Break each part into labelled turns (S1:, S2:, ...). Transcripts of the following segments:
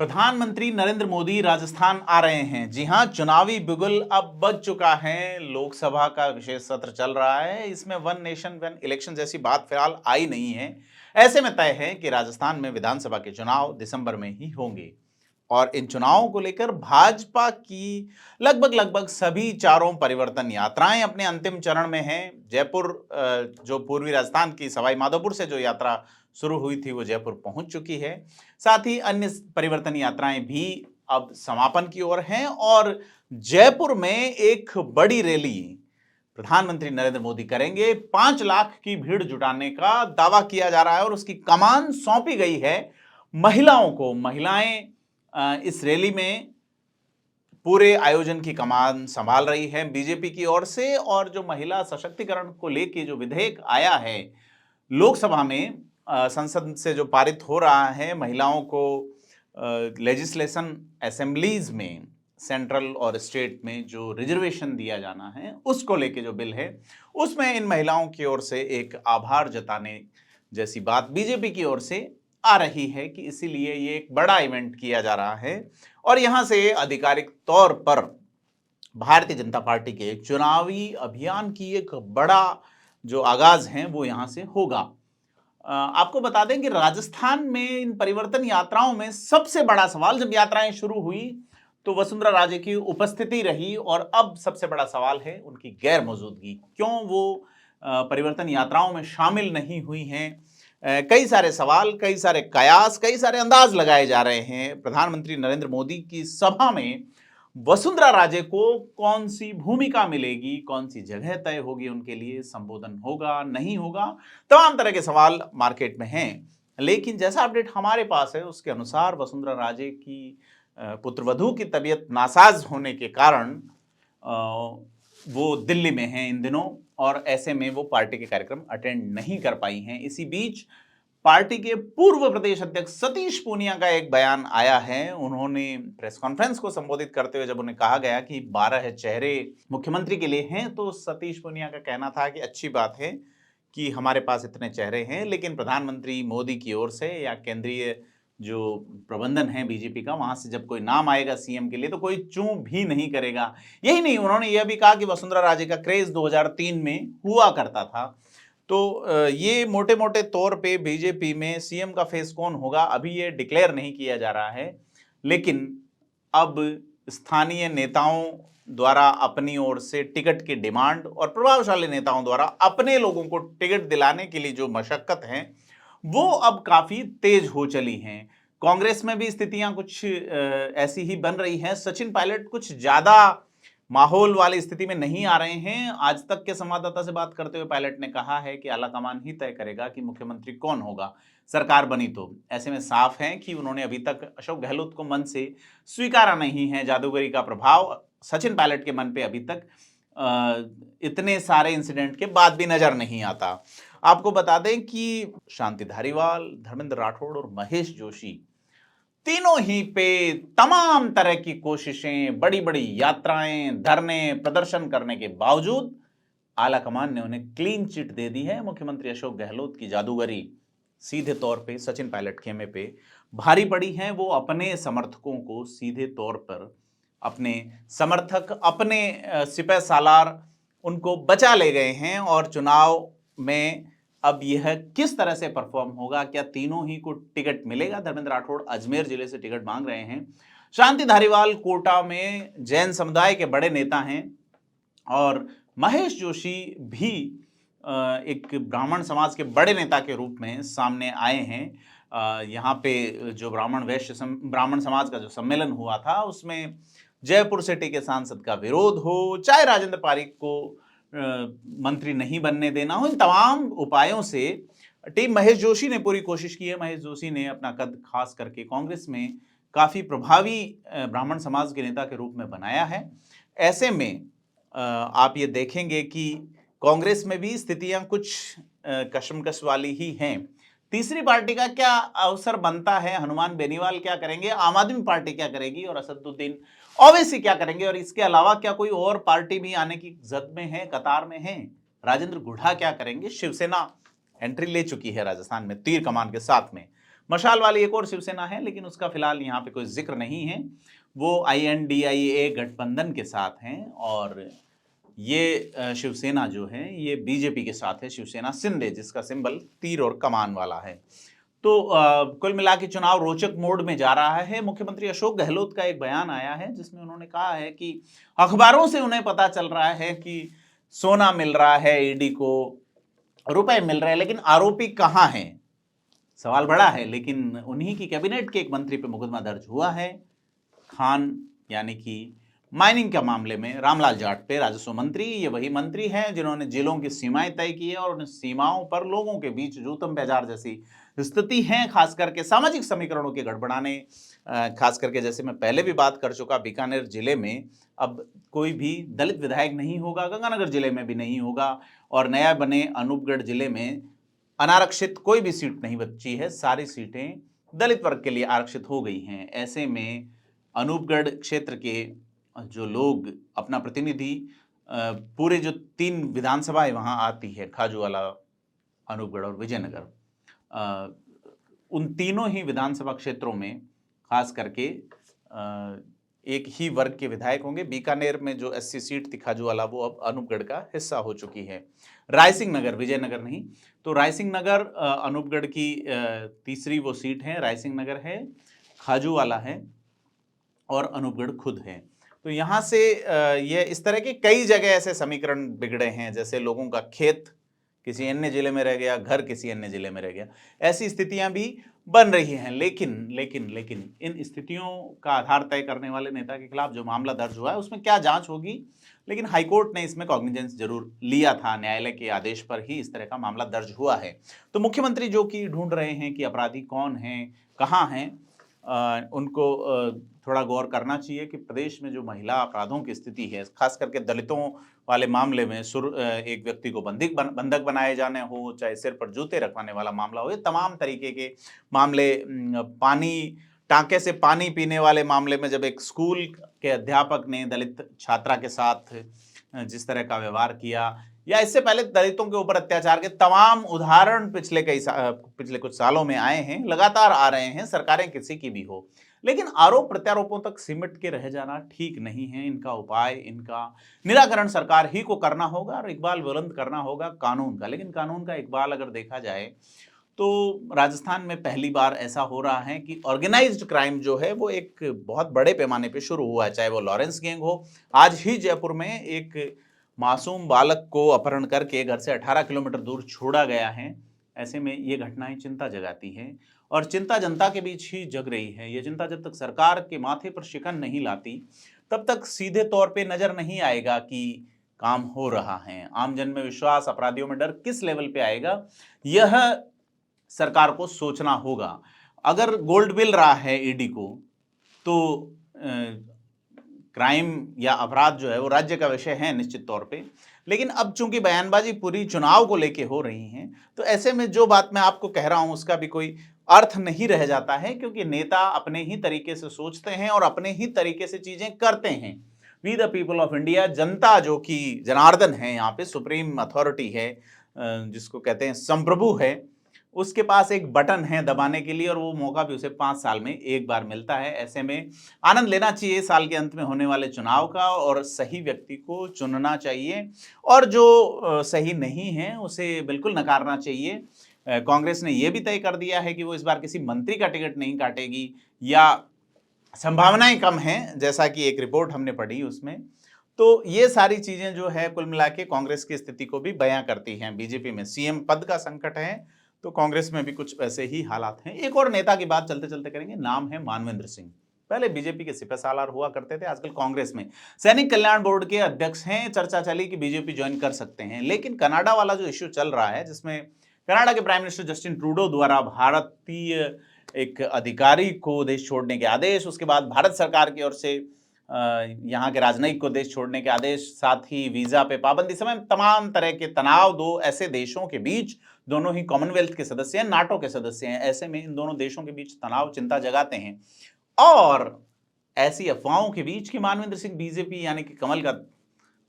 S1: प्रधानमंत्री नरेंद्र मोदी राजस्थान आ रहे हैं। जी हां, चुनावी बिगुल अब बज चुका है। लोकसभा का विशेष सत्र चल रहा है। इसमें वन नेशन वन इलेक्शन जैसी बात फिलहाल आई नहीं है। ऐसे में तय है कि राजस्थान में विधानसभा के चुनाव दिसंबर में ही होंगे और इन चुनावों को लेकर भाजपा की लगभग सभी चारों परिवर्तन यात्राएं अपने अंतिम चरण में हैं। जयपुर जो पूर्वी राजस्थान की सवाई माधोपुर से जो यात्रा शुरू हुई थी वो जयपुर पहुंच चुकी है। साथ ही अन्य परिवर्तन यात्राएं भी अब समापन की ओर हैं और जयपुर में एक बड़ी रैली प्रधानमंत्री नरेंद्र मोदी करेंगे। 5 लाख की भीड़ जुटाने का दावा किया जा रहा है और उसकी कमान सौंपी गई है महिलाओं को। महिलाएं इस रैली में पूरे आयोजन की कमान संभाल रही है बीजेपी की ओर से। और जो महिला सशक्तिकरण को लेकर जो विधेयक आया है लोकसभा में, संसद से जो पारित हो रहा है, महिलाओं को लेजिस्लेशन असेंबलीज में सेंट्रल और स्टेट में जो रिजर्वेशन दिया जाना है उसको लेके जो बिल है, उसमें इन महिलाओं की ओर से एक आभार जताने जैसी बात बीजेपी की ओर से आ रही है कि इसीलिए ये एक बड़ा इवेंट किया जा रहा है। और यहां से आधिकारिक तौर पर भारतीय जनता पार्टी के चुनावी अभियान की एक बड़ा जो आगाज है वो यहां से होगा। आपको बता दें कि राजस्थान में इन परिवर्तन यात्राओं में सबसे बड़ा सवाल, जब यात्राएं शुरू हुई तो वसुंधरा राजे की उपस्थिति रही और अब सबसे बड़ा सवाल है उनकी गैर मौजूदगी। क्यों वो परिवर्तन यात्राओं में शामिल नहीं हुई हैं? कई सारे सवाल, कई सारे कयास, कई सारे अंदाज लगाए जा रहे हैं। प्रधानमंत्री नरेंद्र मोदी की सभा में वसुंधरा राजे को कौन सी भूमिका मिलेगी, कौन सी जगह तय होगी उनके लिए, संबोधन होगा नहीं होगा, तमाम तरह के सवाल मार्केट में हैं। लेकिन जैसा अपडेट हमारे पास है उसके अनुसार वसुंधरा राजे की पुत्रवधू की तबीयत नासाज होने के कारण वो दिल्ली में हैं इन दिनों और ऐसे में वो पार्टी के कार्यक्रम अटेंड नहीं कर पाई हैं। इसी बीच पार्टी के पूर्व प्रदेश अध्यक्ष सतीश पूनिया का एक बयान आया है। उन्होंने प्रेस कॉन्फ्रेंस को संबोधित करते हुए जब उन्हें कहा गया कि 12 चेहरे मुख्यमंत्री के लिए हैं, तो सतीश पूनिया का कहना था कि अच्छी बात है कि हमारे पास इतने चेहरे हैं, लेकिन प्रधानमंत्री मोदी की ओर से या केंद्रीय जो प्रबंधन है बीजेपी का, वहां से जब कोई नाम आएगा सीएम के लिए तो कोई चूं भी नहीं करेगा। यही नहीं, उन्होंने यह भी कहा कि वसुंधरा राजे का क्रेज 2003 में हुआ करता था। तो ये मोटे मोटे तौर पे बीजेपी में सीएम का फेस कौन होगा अभी ये डिक्लेयर नहीं किया जा रहा है, लेकिन अब स्थानीय नेताओं द्वारा अपनी ओर से टिकट की डिमांड और प्रभावशाली नेताओं द्वारा अपने लोगों को टिकट दिलाने के लिए जो मशक्कत है वो अब काफी तेज हो चली हैं। कांग्रेस में भी स्थितियां कुछ ऐसी ही बन रही हैं। सचिन पायलट कुछ ज्यादा माहौल वाली स्थिति में नहीं आ रहे हैं। आज तक के संवाददाता से बात करते हुए पायलट ने कहा है कि आलाकमान ही तय करेगा कि मुख्यमंत्री कौन होगा, सरकार बनी तो। ऐसे में साफ है कि उन्होंने अभी तक अशोक गहलोत को मन से स्वीकारा नहीं है। जादूगरी का प्रभाव सचिन पायलट के मन पे अभी तक इतने सारे इंसिडेंट के बाद भी नजर नहीं आता। आपको बता दें कि शांति धारीवाल, धर्मेंद्र राठौड़ और महेश जोशी तीनों ही पे तमाम तरह की कोशिशें, बड़ी बड़ी यात्राएं, धरने, प्रदर्शन करने के बावजूद आलाकमान ने उन्हें क्लीन चिट दे दी है। मुख्यमंत्री अशोक गहलोत की जादूगरी सीधे तौर पे सचिन पायलट खेमे पे भारी पड़ी है। वो अपने समर्थकों को सीधे तौर पर, अपने समर्थक, अपने सिपह सालार उनको बचा ले गए हैं और चुनाव में अब यह किस तरह से परफॉर्म होगा, क्या तीनों ही को टिकट मिलेगा? धर्मेंद्र राठौड़ अजमेर जिले से टिकट मांग रहे हैं। शांति धारीवाल कोटा में जैन समुदाय के बड़े नेता हैं और महेश जोशी भी एक ब्राह्मण समाज के बड़े नेता के रूप में सामने आए हैं। यहाँ पे जो ब्राह्मण समाज का जो सम्मेलन हुआ था उसमें जयपुर सिटी के सांसद का विरोध हो, चाहे राजेंद्र पारीक को मंत्री नहीं बनने देना हो, इन तमाम उपायों से टीम महेश जोशी ने पूरी कोशिश की है। महेश जोशी ने अपना कद खास करके कांग्रेस में काफी प्रभावी ब्राह्मण समाज के नेता के रूप में बनाया है। ऐसे में आप ये देखेंगे कि कांग्रेस में भी स्थितियां कुछ कशमकश वाली ही हैं। तीसरी पार्टी का क्या अवसर बनता है? हनुमान बेनीवाल क्या करेंगे, आम आदमी पार्टी क्या करेगी और असदुद्दीन ओवैसी क्या करेंगे? और इसके अलावा क्या कोई और पार्टी भी आने की जद में है, कतार में है? राजेंद्र गुढ़ा क्या करेंगे? शिवसेना एंट्री ले चुकी है राजस्थान में तीर कमान के साथ में। मशाल वाली एक और शिवसेना है, लेकिन उसका फिलहाल यहाँ पे कोई जिक्र नहीं है। वो INDIA गठबंधन के साथ हैं और ये शिवसेना जो है ये बीजेपी के साथ है, शिवसेना शिंदे, जिसका सिंबल तीर और कमान वाला है। तो कुल मिला के चुनाव रोचक मोड में जा रहा है। मुख्यमंत्री अशोक गहलोत का एक बयान आया है जिसमें उन्होंने कहा है कि अखबारों से उन्हें पता चल रहा है कि सोना मिल रहा है ईडी को, रुपए मिल रहे हैं, लेकिन आरोपी कहां हैं? सवाल बड़ा है। लेकिन उन्हीं की कैबिनेट के एक मंत्री पे मुकदमा दर्ज हुआ है, खान यानी कि माइनिंग के मामले में रामलाल जाट पे, राजस्व मंत्री। ये वही मंत्री हैं जिन्होंने जिलों की सीमाएं तय की है और उन सीमाओं पर लोगों के बीच जूतम बाजार जैसी स्थिति है, खास करके सामाजिक समीकरणों के गड़बड़ाने, खास करके जैसे मैं पहले भी बात कर चुका, बीकानेर जिले में अब कोई भी दलित विधायक नहीं होगा, गंगानगर जिले में भी नहीं होगा, और नया बने अनूपगढ़ जिले में अनारक्षित कोई भी सीट नहीं बची है, सारी सीटें दलित वर्ग के लिए आरक्षित हो गई हैं। ऐसे में अनूपगढ़ क्षेत्र के जो लोग अपना प्रतिनिधि, पूरे जो 3 विधानसभाएं वहां आती है, खाजूवाला, अनूपगढ़ और विजयनगर, उन तीनों ही विधानसभा क्षेत्रों में खास करके एक ही वर्ग के विधायक होंगे। बीकानेर में जो SC सीट थी खाजूवाला, वो अब अनूपगढ़ का हिस्सा हो चुकी है। रायसिंह नगर, विजयनगर नहीं, तो रायसिंह नगर अनूपगढ़ की तीसरी वो सीट है। रायसिंह नगर है, खाजूवाला है और अनूपगढ़ खुद है। तो यहाँ से ये इस तरह के कई जगह ऐसे समीकरण बिगड़े हैं, जैसे लोगों का खेत किसी अन्य जिले में रह गया, घर किसी अन्य जिले में रह गया, ऐसी स्थितियां भी बन रही हैं। लेकिन इन स्थितियों का आधार तय करने वाले नेता के खिलाफ जो मामला दर्ज हुआ है उसमें क्या जांच होगी, लेकिन हाईकोर्ट ने इसमें कॉग्निजेंस जरूर लिया था। न्यायालय के आदेश पर ही इस तरह का मामला दर्ज हुआ है। तो मुख्यमंत्री जो कि ढूंढ रहे हैं कि अपराधी कौन हैं, कहाँ हैं, उनको थोड़ा गौर करना चाहिए कि प्रदेश में जो महिला अपराधों की स्थिति है, खास करके दलितों वाले मामले में एक व्यक्ति को बंधक बनाए जाने हो, चाहे सिर पर जूते रखवाने वाला मामला हो, ये तमाम तरीके के मामले, टांके से पानी पीने वाले मामले में जब एक स्कूल के अध्यापक ने दलित छात्रा के साथ जिस तरह का व्यवहार किया, या इससे पहले दलितों के ऊपर अत्याचार के तमाम उदाहरण पिछले कुछ सालों में आए हैं, लगातार आ रहे हैं, सरकारें किसी की भी हो। लेकिन आरोप प्रत्यारोपों तक सिमट के रह जाना ठीक नहीं है। इनका उपाय, इनका निराकरण सरकार ही को करना होगा और इकबाल बुलंद करना होगा कानून का। लेकिन कानून का इकबाल अगर देखा जाए तो राजस्थान में पहली बार ऐसा हो रहा है कि ऑर्गेनाइज्ड क्राइम जो है वो एक बहुत बड़े पैमाने पे शुरू हुआ है, चाहे वो लॉरेंस गैंग हो। आज ही जयपुर में एक मासूम बालक को अपहरण करके घर से 18 किलोमीटर दूर छोड़ा गया है। ऐसे में ये घटनाएं चिंता जगाती हैं और चिंता जनता के बीच ही जग रही है। ये चिंता जब तक सरकार के माथे पर शिकन नहीं लाती, तब तक सीधे तौर पे नजर नहीं आएगा कि काम हो रहा है। आम जन में विश्वास, अपराधियों में डर किस लेवल पे आएगा, यह सरकार को सोचना होगा। अगर गोल्ड मिल रहा है ईडी को, तो क्राइम या अपराध जो है वो राज्य का विषय है निश्चित तौर पे। लेकिन अब चूंकि बयानबाजी पूरी चुनाव को लेके हो रही है, तो ऐसे में जो बात मैं आपको कह रहा हूं उसका भी कोई अर्थ नहीं रह जाता है, क्योंकि नेता अपने ही तरीके से सोचते हैं और अपने ही तरीके से चीजें करते हैं। We the people of India, जनता जो कि जनार्दन है, यहाँ पे सुप्रीम अथॉरिटी है, जिसको कहते हैं संप्रभु है, उसके पास एक बटन है दबाने के लिए और वो मौका भी उसे 5 साल में एक बार मिलता है। ऐसे में आनंद लेना चाहिए साल के अंत में होने वाले चुनाव का और सही व्यक्ति को चुनना चाहिए, और जो सही नहीं है उसे बिल्कुल नकारना चाहिए। कांग्रेस ने यह भी तय कर दिया है कि वो इस बार किसी मंत्री का टिकट नहीं काटेगी, या संभावनाएं कम हैं, जैसा कि एक रिपोर्ट हमने पढ़ी उसमें। तो ये सारी चीजें जो है कुल मिला के कांग्रेस की स्थिति को भी बयां करती हैं। बीजेपी में सीएम पद का संकट है, तो कांग्रेस में भी कुछ वैसे ही हालात हैं। एक और नेता की बात चलते चलते करेंगे, नाम है मानवेंद्र सिंह। पहले बीजेपी के सिपह सालार हुआ करते थे, आजकल कांग्रेस में सैनिक कल्याण बोर्ड के अध्यक्ष हैं। चर्चा चली कि बीजेपी ज्वाइन कर सकते हैं, लेकिन कनाडा वाला जो इश्यू चल रहा है, जिसमें कनाडा के प्राइम मिनिस्टर जस्टिन ट्रूडो द्वारा भारतीय एक अधिकारी को देश छोड़ने के आदेश, उसके बाद भारत सरकार की ओर से यहाँ के राजनयिक को देश छोड़ने के आदेश, साथ ही वीजा पे पाबंदी समेत तमाम तरह के तनाव दो ऐसे देशों के बीच, दोनों ही कॉमनवेल्थ के सदस्य हैं, नाटो के सदस्य हैं। ऐसे में इन दोनों देशों के बीच तनाव चिंता जगाते हैं, और ऐसी अफवाहों के बीच कि मानवेंद्र सिंह बीजेपी यानी कि कमल का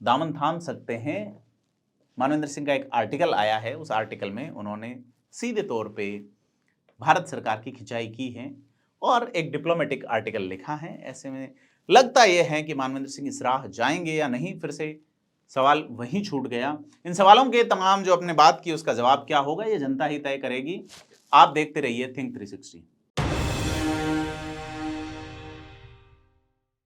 S1: दामन थाम सकते हैं, मानवेंद्र सिंह का एक आर्टिकल आया है। उस आर्टिकल में उन्होंने सीधे तौर पे भारत सरकार की खिंचाई की है और एक डिप्लोमेटिक आर्टिकल लिखा है। ऐसे में लगता यह है कि मानवेंद्र सिंह इस राह जाएंगे या नहीं, फिर से सवाल वहीं छूट गया। इन सवालों के तमाम जो आपने बात की उसका जवाब क्या होगा, ये जनता ही तय करेगी। आप देखते रहिए थिंक 360।